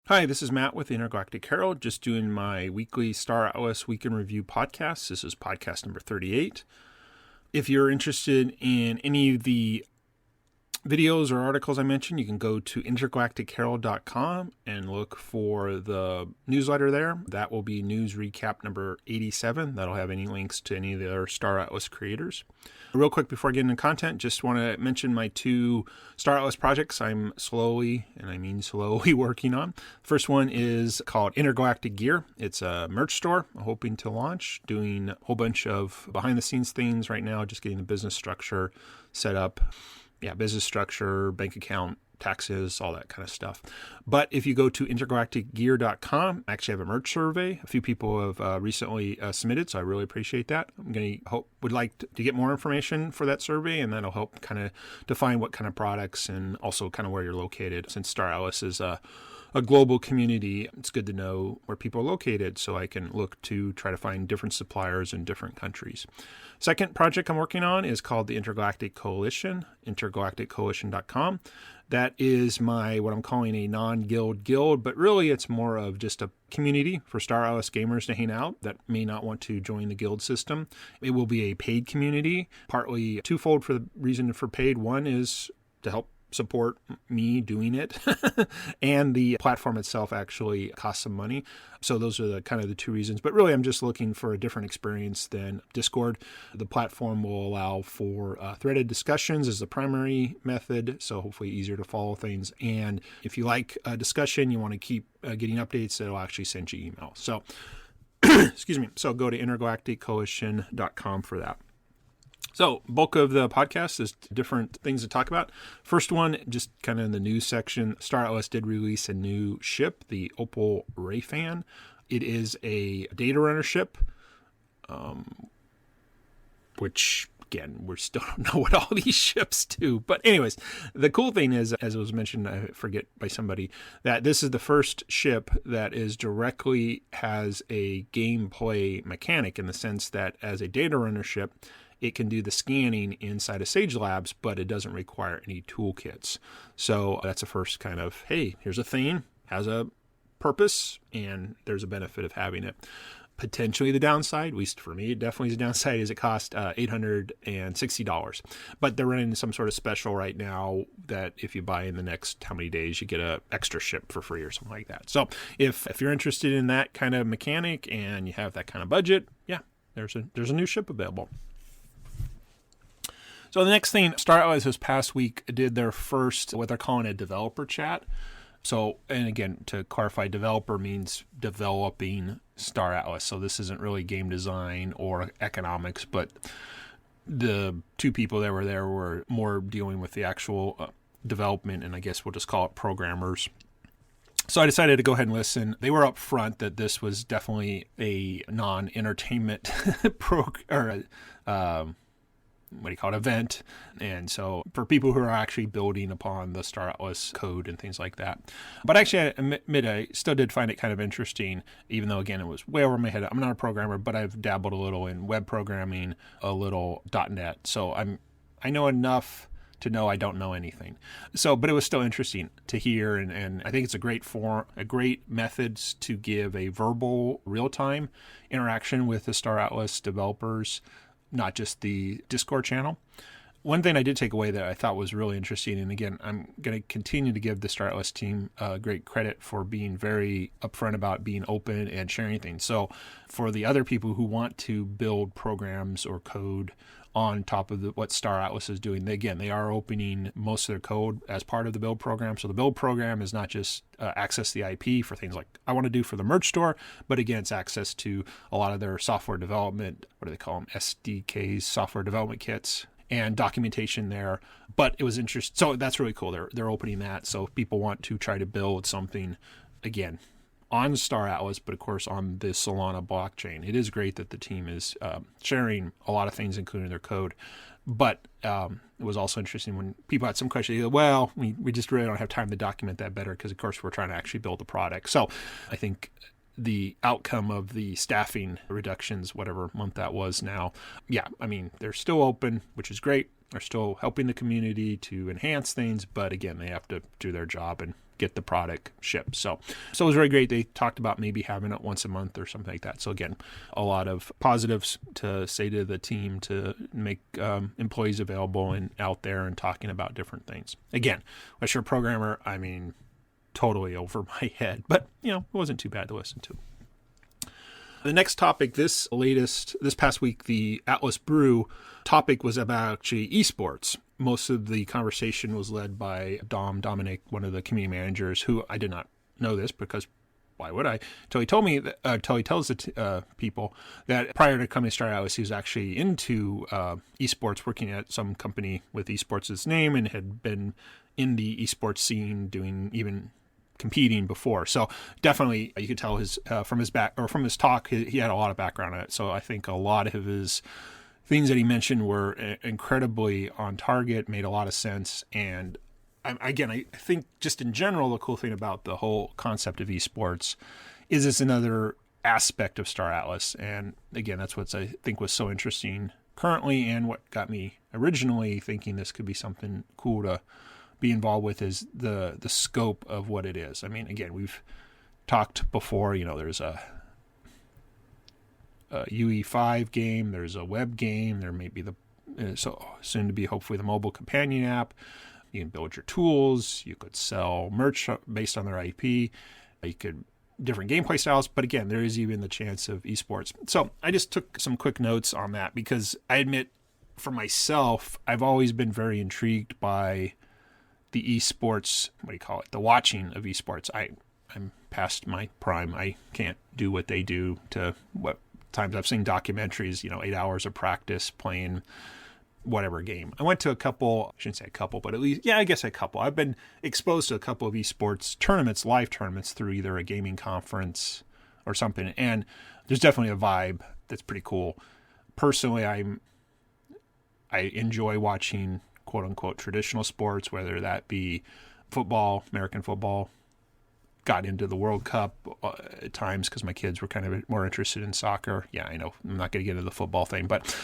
Hi, this is Matt with the Intergalactic Herald, just doing my weekly Star Atlas Week in Review podcast. This is podcast number 38. If you're interested in any of the videos or articles I mentioned, you can go to intergalacticherald.com and look for the newsletter there. That will be news recap number 87. That'll have any links to any of the other Star Atlas creators. Real quick before I get into content, just want to mention my two Star Atlas projects I'm slowly, and I mean slowly, working on. First one is called Intergalactic Gear. It's a merch store I'm hoping to launch, doing a whole bunch of behind the scenes things right now, just getting the business structure set up. Business structure, bank account, taxes, all that kind of stuff. But if you go to intergalacticgear.com, I actually have a merch survey. A few people have recently submitted, so I really appreciate that. Would like to get more information for that survey, and that'll help kind of define what kind of products and also kind of where you're located. Since Star Atlas is a global community, it's good to know where people are located so I can look to try to find different suppliers in different countries. Second project I'm working on is called the Intergalactic Coalition, intergalacticcoalition.com. That is what I'm calling a non-guild guild, but really it's more of just a community for Star Atlas gamers to hang out that may not want to join the guild system. It will be a paid community, partly twofold for the reason for paid. One is to help support me doing it and the platform itself actually costs some money. So those are the kind of the two reasons, but really I'm just looking for a different experience than Discord. The platform will allow for threaded discussions as the primary method, so hopefully easier to follow things. And if you like a discussion, you want to keep getting updates, it'll actually send you email. So excuse me. So go to intergalacticcoalition.com for that. So, bulk of the podcast is different things to talk about. First one, just kind of in the news section, Star Atlas did release a new ship, the Opal Rayfan. It is a data runner ship, which, again, we still don't know what all these ships do. But anyways, the cool thing is, as it was mentioned, I forget by somebody, that this is the first ship that directly has a gameplay mechanic in the sense that as a data runner ship, it can do the scanning inside of Sage Labs, but it doesn't require any toolkits. So that's the first kind of, hey, here's a thing, has a purpose, and there's a benefit of having it. Potentially the downside, at least for me, it definitely is a downside, is it cost $860. But they're running some sort of special right now that if you buy in the next how many days, you get an extra ship for free or something like that. So if you're interested in that kind of mechanic and you have that kind of budget, yeah, there's a new ship available. So the next thing, Star Atlas this past week did their first, what they're calling a developer chat. So, and again, to clarify, developer means developing Star Atlas. So this isn't really game design or economics, but the two people that were there were more dealing with the actual development, and I guess we'll just call it programmers. So I decided to go ahead and listen. They were up front that this was definitely a non-entertainment event. And so for people who are actually building upon the Star Atlas code and things like that. But actually, I admit I still did find it kind of interesting, even though, again, it was way over my head. I'm not a programmer, but I've dabbled a little in web programming, a little .NET. So I know enough to know I don't know anything. So, but it was still interesting to hear, and I think it's a great methods to give a verbal real-time interaction with the Star Atlas developers, not just the Discord channel. One thing I did take away that I thought was really interesting, and again, I'm going to continue to give the Star Atlas team great credit for being very upfront about being open and sharing things. So for the other people who want to build programs or code on top of what Star Atlas is doing, they are opening most of their code as part of the build program. So the build program is not just access the IP for things like I want to do for the merch store, but again, it's access to a lot of their software development, what do they call them, SDKs, software development kits, and documentation there. But it was interesting. So that's really cool. They're opening that. So if people want to try to build something, again, on Star Atlas, but of course on the Solana blockchain. It is great that the team is sharing a lot of things, including their code. But it was also interesting when people had some questions. Well, we just really don't have time to document that better because, of course, we're trying to actually build the product. So I think the outcome of the staffing reductions, whatever month that was now, they're still open, which is great. are still helping the community to enhance things, but again, they have to do their job and get the product shipped. So it was very great. They talked about maybe having it once a month or something like that. So again, a lot of positives to say to the team to make employees available and out there and talking about different things. Again, as your programmer, I mean, totally over my head, but it wasn't too bad to listen to. The next topic, this past week, the Atlas Brew topic was about actually esports. Most of the conversation was led by Dominic, one of the community managers, who I did not know this because why would I? Until he told me, until he tells the people that prior to coming to Star Atlas, he was actually into esports, working at some company with esports as name, and had been in the esports scene, doing even competing before. So definitely you could tell from his talk, he had a lot of background on it. So I think a lot of his things that he mentioned were incredibly on target, made a lot of sense. And I think just in general, the cool thing about the whole concept of esports is it's another aspect of Star Atlas. And again, that's what I think was so interesting currently, and what got me originally thinking this could be something cool to be involved with is the scope of what it is. I mean, again, we've talked before, there's a UE5 game, there's a web game, there may be so soon to be hopefully the mobile companion app. You can build your tools, you could sell merch based on their IP, you could different gameplay styles, but again, there is even the chance of esports. So I just took some quick notes on that because I admit for myself, I've always been very intrigued by the esports, the watching of esports. I'm past my prime. I can't do what they do to what times I've seen documentaries, 8 hours of practice playing whatever game. I went to a couple, I shouldn't say a couple, but at least, I guess a couple. I've been exposed to a couple of esports tournaments, live tournaments through either a gaming conference or something. And there's definitely a vibe that's pretty cool. Personally, I enjoy watching quote unquote traditional sports, whether that be football, American football. Got into the World Cup at times because my kids were kind of more interested in soccer. Yeah, I know I'm not going to get into the football thing, but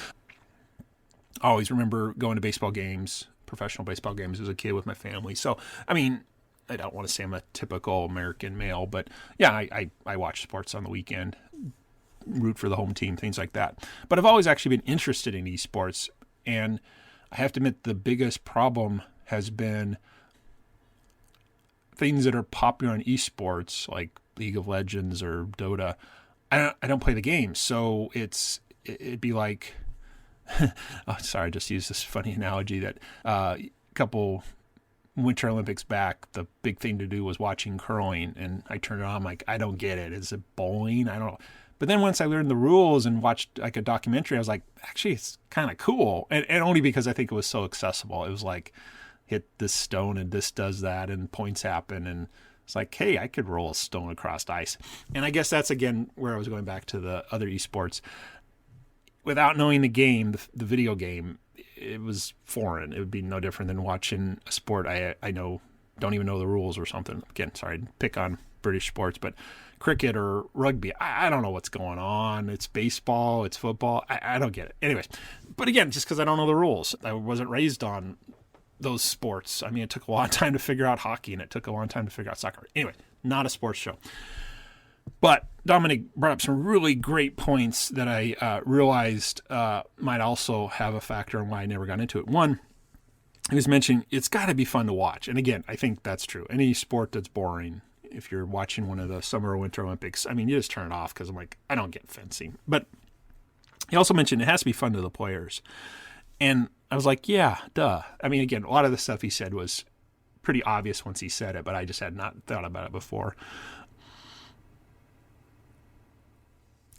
I always remember going to baseball games, professional baseball games as a kid with my family. So, I mean, I don't want to say I'm a typical American male, but yeah, I watch sports on the weekend, root for the home team, things like that. But I've always actually been interested in esports, and I have to admit the biggest problem has been things that are popular in esports, like League of Legends or Dota. I don't play the game, so it'd be like, oh, sorry, I just used this funny analogy that a couple Winter Olympics back, the big thing to do was watching curling, and I turned it on, I'm like, I don't get it. Is it bowling? I don't know. But then once I learned the rules and watched like a documentary, I was like, actually, it's kind of cool. And only because I think it was so accessible. It was like, hit this stone and this does that and points happen. And it's like, hey, I could roll a stone across ice. And I guess that's, again, where I was going back to the other esports. Without knowing the game, the video game, it was foreign. It would be no different than watching a sport I don't even know the rules or something. Again, sorry to pick on British sports, but cricket or rugby, I don't know what's going on. It's baseball, it's football. I don't get it. Anyways, but again, just because I don't know the rules. I wasn't raised on those sports. I mean, it took a long time to figure out hockey, and it took a long time to figure out soccer. Anyway, not a sports show. But Dominic brought up some really great points that I realized might also have a factor in why I never got into it. One, he was mentioning it's got to be fun to watch. And again, I think that's true. Any sport that's boring, if you're watching one of the Summer or Winter Olympics, I mean, you just turn it off because I'm like, I don't get fencing. But he also mentioned it has to be fun to the players. And I was like, yeah, duh. I mean, again, a lot of the stuff he said was pretty obvious once he said it, but I just had not thought about it before.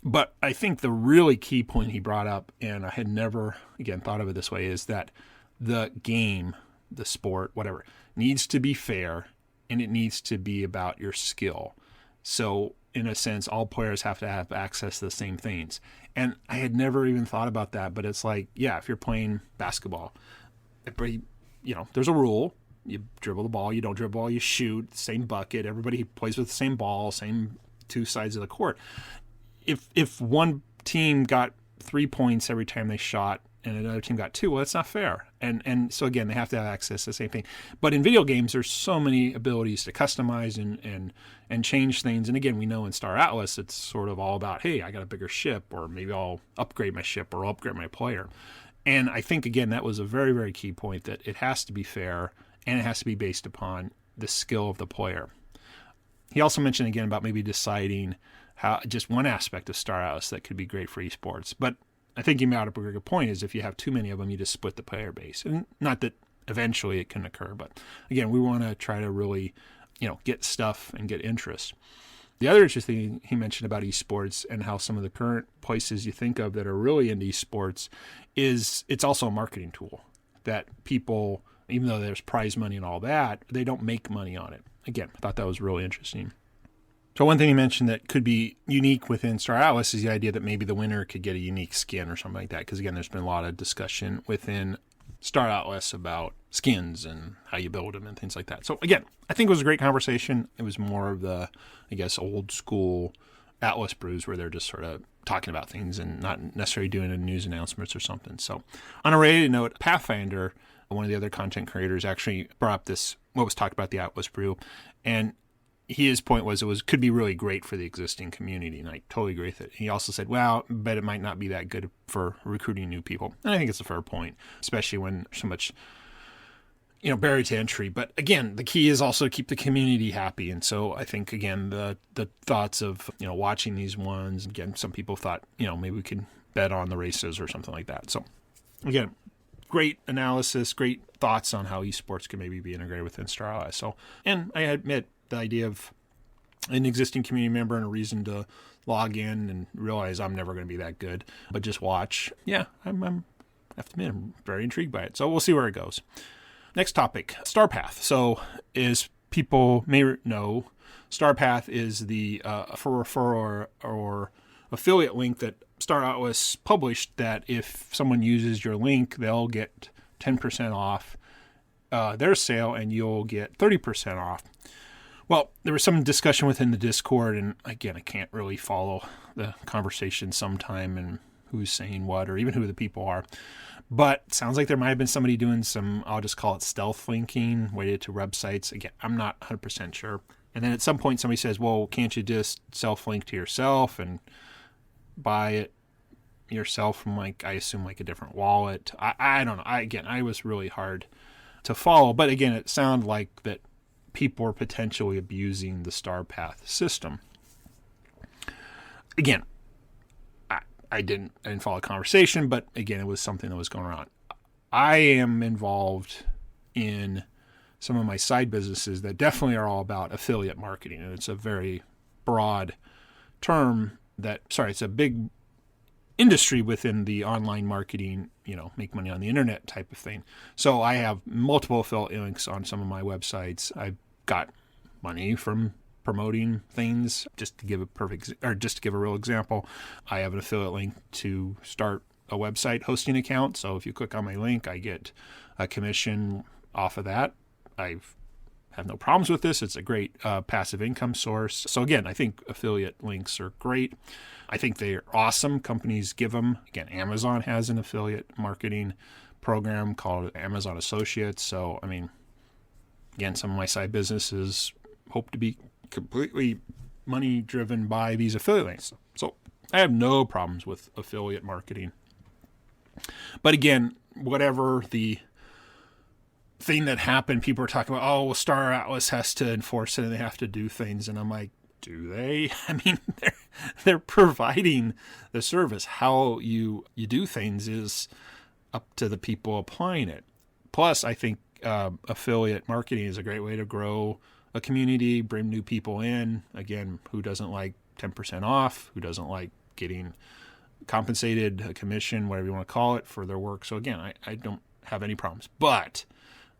But I think the really key point he brought up, and I had never, again, thought of it this way, is that the game, the sport, whatever, needs to be fair, and it needs to be about your skill. So, in a sense, all players have to have access to the same things. And I had never even thought about that, but it's like, yeah, if you're playing basketball, there's a rule. You dribble the ball, you don't dribble the ball, you shoot, same bucket, everybody plays with the same ball, same two sides of the court. If one team got 3 points every time they shot and another team got 2. Well, that's not fair. And so again, they have to have access to the same thing. But in video games, there's so many abilities to customize and change things. And again, we know in Star Atlas, it's sort of all about, hey, I got a bigger ship, or maybe I'll upgrade my ship, or I'll upgrade my player. And I think, again, that was a very, very key point, that it has to be fair and it has to be based upon the skill of the player. He also mentioned again about maybe deciding how just one aspect of Star Atlas that could be great for esports. But I think he made up a good point, is if you have too many of them, you just split the player base. And not that eventually it can occur, but again, we want to try to really, get stuff and get interest. The other interesting thing he mentioned about esports and how some of the current places you think of that are really into esports is it's also a marketing tool that people, even though there's prize money and all that, they don't make money on it. Again, I thought that was really interesting. So one thing he mentioned that could be unique within Star Atlas is the idea that maybe the winner could get a unique skin or something like that. Because again, there's been a lot of discussion within Star Atlas about skins and how you build them and things like that. So again, I think it was a great conversation. It was more of the, old school Atlas brews where they're just sort of talking about things and not necessarily doing a news announcements or something. So on a related note, Pathfinder, one of the other content creators, actually brought up what was talked about the Atlas brew, and his point was could be really great for the existing community, and I totally agree with it. He also said, well, but it might not be that good for recruiting new people. And I think it's a fair point, especially when so much, barrier to entry. But again, the key is also to keep the community happy. And so I think, again, the thoughts of, watching these ones, again, some people thought, maybe we could bet on the races or something like that. So again, great analysis, great thoughts on how esports can maybe be integrated within Star Atlas. So, and I admit, the idea of an existing community member and a reason to log in and realize I'm never going to be that good, but just watch. Yeah, I have to admit, I'm very intrigued by it. So we'll see where it goes. Next topic, StarPath. So as people may know, StarPath is the referral or affiliate link that Star Atlas published, that if someone uses your link, they'll get 10% off their sale and you'll get 30% off. Well, there was some discussion within the Discord, and again, I can't really follow the conversation sometime and who's saying what or even who the people are. But it sounds like there might have been somebody doing some, I'll just call it stealth linking, related to websites. Again, I'm not 100% sure. And then at some point somebody says, well, can't you just self-link to yourself and buy it yourself from, I assume, a different wallet? I don't know. I was really hard to follow. But again, it sounded like that people are potentially abusing the StarPath system. Again, I didn't follow the conversation, but again, it was something that was going on. I am involved in some of my side businesses that definitely are all about affiliate marketing, and it's a very broad term it's a big industry within the online marketing, make money on the internet type of thing. So I have multiple affiliate links on some of my websites. I've got money from promoting things. Just to give a real example, I have an affiliate link to start a website hosting account. So if you click on my link, I get a commission off of that. I have no problems with this. It's a great passive income source. So again, I think affiliate links are great. I think they're awesome. Companies give them. Again, Amazon has an affiliate marketing program called Amazon Associates. So, again, some of my side businesses hope to be completely money driven by these affiliate links. So I have no problems with affiliate marketing. But again, whatever the thing that happened, people are talking about, Star Atlas has to enforce it and they have to do things. And I'm like, do they? They're providing the service. How you do things is up to the people applying it. Plus, I think affiliate marketing is a great way to grow a community, bring new people in. Again, who doesn't like 10% off? Who doesn't like getting compensated, a commission, whatever you want to call it, for their work? So again, I don't have any problems. But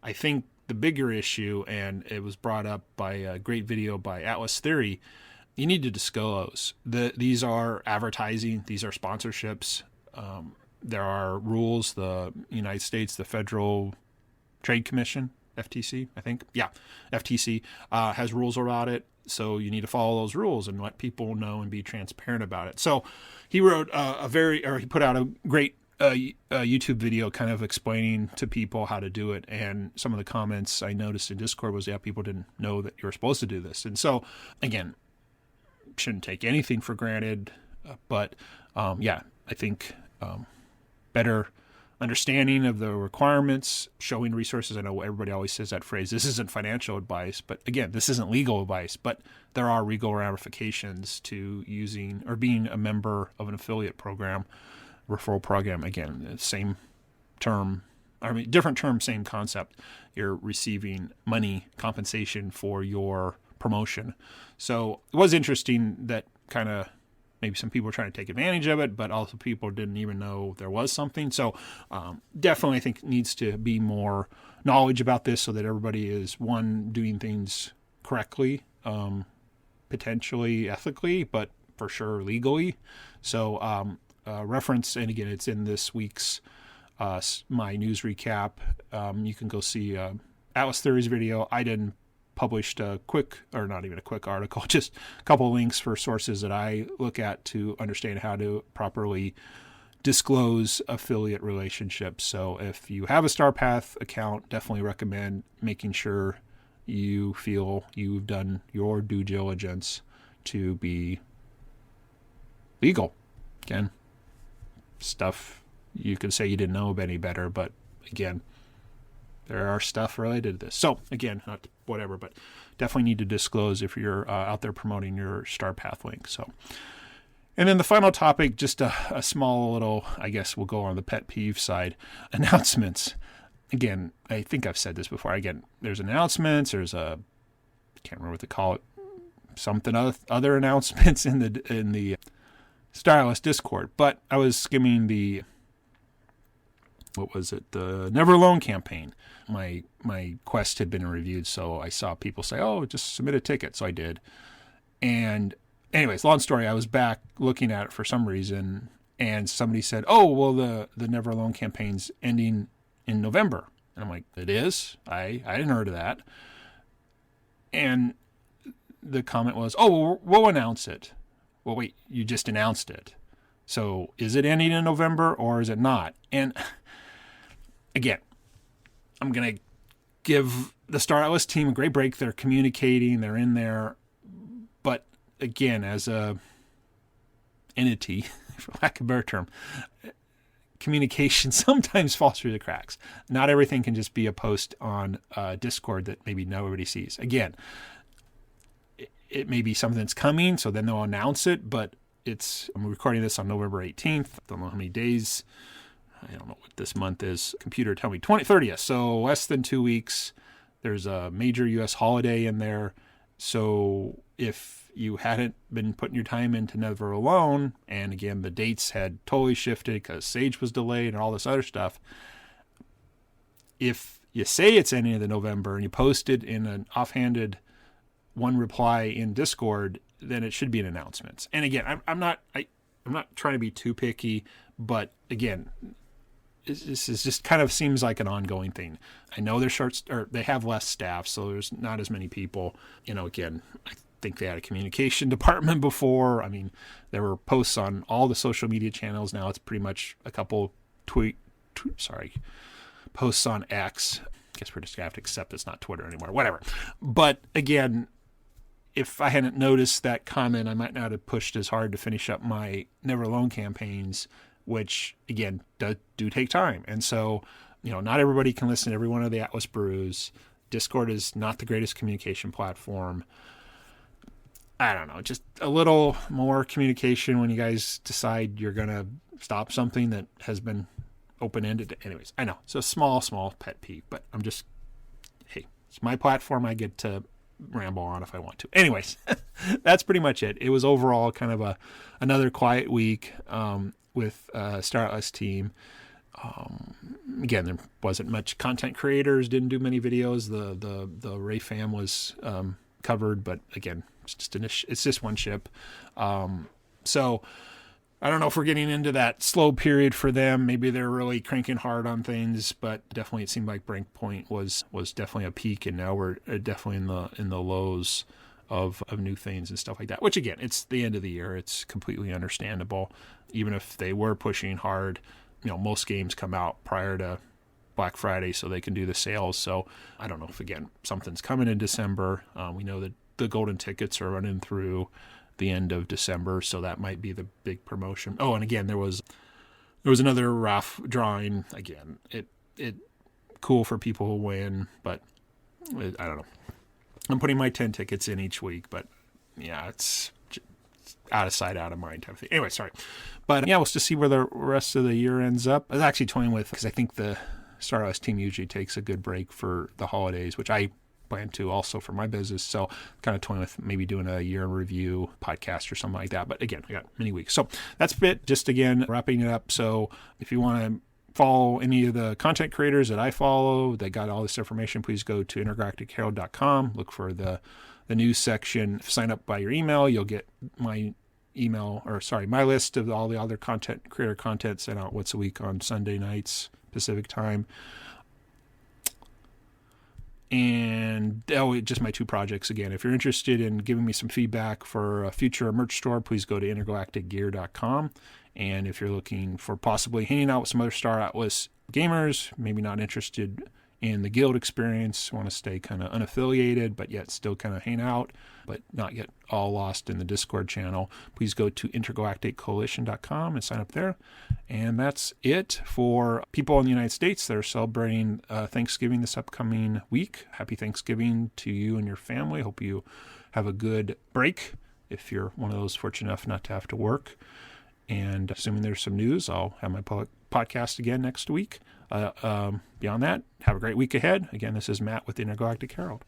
I think the bigger issue, and it was brought up by a great video by Atlas Theory, you need to disclose. These are advertising. These are sponsorships. There are rules. The United States, the Federal Trade Commission, FTC, I think. Yeah, FTC has rules about it. So you need to follow those rules and let people know and be transparent about it. So he wrote he put out a great a YouTube video kind of explaining to people how to do it. And some of the comments I noticed in Discord was, people didn't know that you were supposed to do this. And so, again, shouldn't take anything for granted. But I think better understanding of the requirements, showing resources. I know everybody always says that phrase, this isn't financial advice, but again, this isn't legal advice, but there are legal ramifications to using or being a member of an affiliate program, referral program. Again, same term, different term, same concept. You're receiving money compensation for your promotion. So it was interesting that kind of maybe some people were trying to take advantage of it, but also people didn't even know there was something. So definitely I think needs to be more knowledge about this so that everybody is, one, doing things correctly, potentially ethically, but for sure legally. So reference, and again, it's in this week's my news recap. You can go see Atlas Theory's video. I didn't published a quick, or not even a quick article, just a couple of links for sources that I look at to understand how to properly disclose affiliate relationships. So if you have a StarPath account, definitely recommend making sure you feel you've done your due diligence to be legal. Again, stuff you can say you didn't know any better, but again, there are stuff related to this. So again, not whatever, but definitely need to disclose if you're out there promoting your StarPath link. So, and then the final topic, just a small little, I guess we'll go on the pet peeve side, announcements. Again, I think I've said this before. Again, there's announcements. There's I can't remember what to call it, something other announcements in the Star Atlas Discord. But I was skimming the Never Alone campaign. My quest had been reviewed, so I saw people say, just submit a ticket. So I did. And anyways, long story, I was back looking at it for some reason, and somebody said, the Never Alone campaign's ending in November. And I'm like, it is? I hadn't heard of that. And the comment was, we'll announce it. Well, wait, you just announced it. So is it ending in November or is it not? And again, I'm going to give the Star Atlas team a great break. They're communicating, they're in there. But again, as a entity, for lack of a better term, communication sometimes falls through the cracks. Not everything can just be a post on Discord that maybe nobody sees. Again, it may be something that's coming, so then they'll announce it, but I'm recording this on November 18th. I don't know how many days. I don't know what this month is. Computer tell me 30th. So less than 2 weeks. There's a major U.S. holiday in there. So if you hadn't been putting your time into Never Alone, and again, the dates had totally shifted because Sage was delayed and all this other stuff. If you say it's ending in November and you post it in an offhanded one reply in Discord, then it should be an announcement. And again, I'm not trying to be too picky, but again, this is just kind of seems like an ongoing thing. I know they're they have less staff, so there's not as many people. Again, I think they had a communication department before. I mean, there were posts on all the social media channels. Now it's pretty much a couple posts on X. I guess we're just gonna have to accept it's not Twitter anymore. Whatever. But again, if I hadn't noticed that comment, I might not have pushed as hard to finish up my Never Alone campaigns, which, again, do take time. And so, not everybody can listen to every one of the Atlas brews. Discord is not the greatest communication platform. I don't know, just a little more communication when you guys decide you're going to stop something that has been open-ended. Anyways, I know. So small pet peeve, but hey, it's my platform. I get to ramble on if I want to. Anyways, that's pretty much it. It was overall kind of another quiet week with Star Atlas team. Again, there wasn't much content creators, didn't do many videos. The Ray fam was covered, but again, it's just one ship. So I don't know if we're getting into that slow period for them. Maybe they're really cranking hard on things, but definitely it seemed like Breakpoint was definitely a peak, and now we're definitely in the lows of new things and stuff like that. Which again, it's the end of the year. It's completely understandable. Even if they were pushing hard, most games come out prior to Black Friday so they can do the sales. So I don't know if, again, something's coming in December. We know that the golden tickets are running through the end of December, so that might be the big promotion. Oh, and again, there was another raff drawing. Again, it cool for people who win, but I don't know. I'm putting my 10 tickets in each week, but yeah, it's out of sight, out of mind type of thing. Anyway, sorry. But yeah, we'll just see where the rest of the year ends up. I was actually toying with, because I think the Star Wars team usually takes a good break for the holidays, which I plan to also for my business. So kind of toying with maybe doing a year in review podcast or something like that. But again, we got many weeks. So that's it. Just again, wrapping it up. So if you want to follow any of the content creators that I follow, they got all this information, please go to intergalacticherald.com, look for the news section, sign up by your email. You'll get my list of all the other creator content sent out once a week on Sunday nights, Pacific time. And just my 2 projects again. If you're interested in giving me some feedback for a future merch store, please go to intergalacticgear.com. And if you're looking for possibly hanging out with some other Star Atlas gamers, maybe not interested in the guild experience, want to stay kind of unaffiliated, but yet still kind of hang out, but not get all lost in the Discord channel, please go to intergalacticcoalition.com and sign up there. And that's it for people in the United States that are celebrating Thanksgiving this upcoming week. Happy Thanksgiving to you and your family. Hope you have a good break if you're one of those fortunate enough not to have to work. And assuming there's some news, I'll have my podcast again next week. Beyond that, have a great week ahead. Again, this is Matt with the Intergalactic Herald.